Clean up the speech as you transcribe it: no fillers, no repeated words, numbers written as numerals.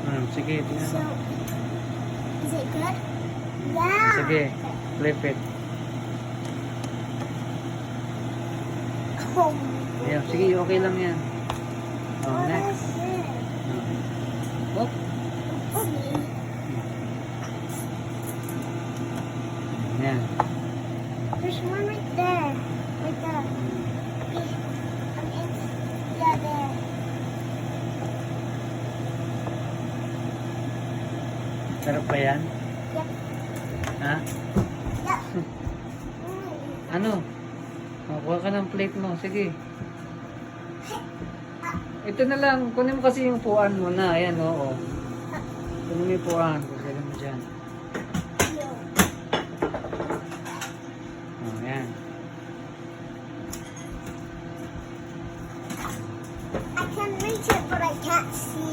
Sige, tingnan So, mo. is it good? Yeah. Sige, flip it. Oh, Ayan, sige, okay lang yan. Oh, what next. is it? Oh, See? yan. There's one right there. Right there. Yeah, there. Sarap ba yan? Yep. Ha? Yep. Ano? Oh, kuha ka ng plate mo. Sige. Ito na lang. Kunin mo kasi yung puan mo na. Ayan, oo. Kunin mo yung puan. Kunin mo dyan. Oh, ayan. I can reach it, but I can't see.